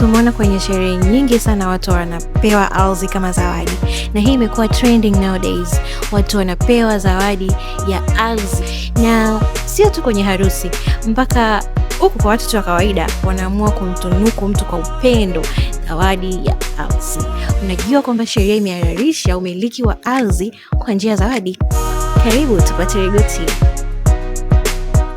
Tumeona kwenye sherehe nyingi sana watu wanapewa ardhi kama zawadi, na hii imekuwa trending nowadays. Watu wanapewa zawadi ya ardhi, na sio tu kwenye harusi, mpaka huku kwa watu wa kawaida wanaamua kumtunuku mtu kwa upendo zawadi ya ardhi. Unajua kwamba sheria imehalalisha umiliki wa ardhi kwa njia ya zawadi? Karibu tupate ripoti.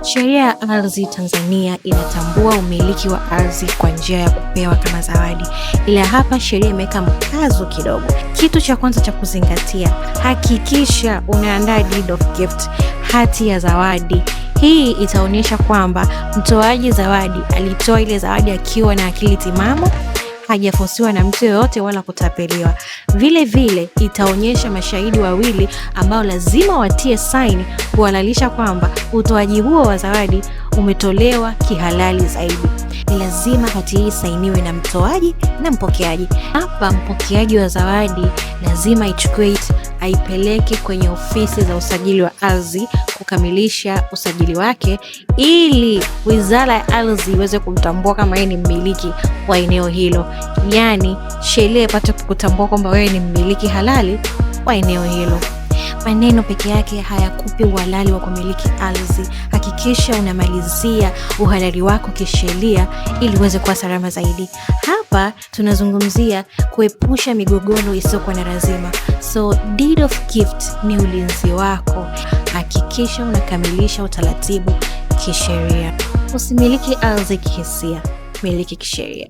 Sheria ya ardhi Tanzania inatambua umiliki wa ardhi kwa njia ya kupewa kama zawadi. Ila hapa sheria imeweka mkazo kidogo. Kitu cha kwanza cha kuzingatia, hakikisha unaandaa deed of gift, hati ya zawadi. Hii itaonyesha kwamba mtoaji zawadi alitoa ile zawadi akiwa na akili timamu, hajafosiwa na mtu yoyote wala kutapeliwa. Vile vile itaonyesha mashahidi wawili ambao lazima watie saini kuhalalisha kwamba utoaji huo wa zawadi umetolewa kihalali zaidi. Ni lazima hati hii sainiwe na mtoaji na mpokeaji. Hapa mpokeaji wa zawadi lazima ichukue aipeleke kwenye ofisi za usajili wa ardhi kukamilisha usajili wake, ili Wizara ya Ardhi iweze kumtambua kama yeye ni mmiliki wa eneo hilo. Yaani sheria ipate kukutambua kwamba wewe ni mmiliki halali wa eneo hilo. Maneno peke yake hayakupi uhalali wa kumiliki ardhi. Hakikisha unamalizia uhalali wako kisheria ili uweze kuwa salama zaidi. Hapa tunazungumzia kuepusha migogoro isiyokuwa na lazima. So deed of gift ni ulinzi wako. Hakikisha unakamilisha utaratibu kisheria. Usimiliki ardhi kihisia, miliki kisheria.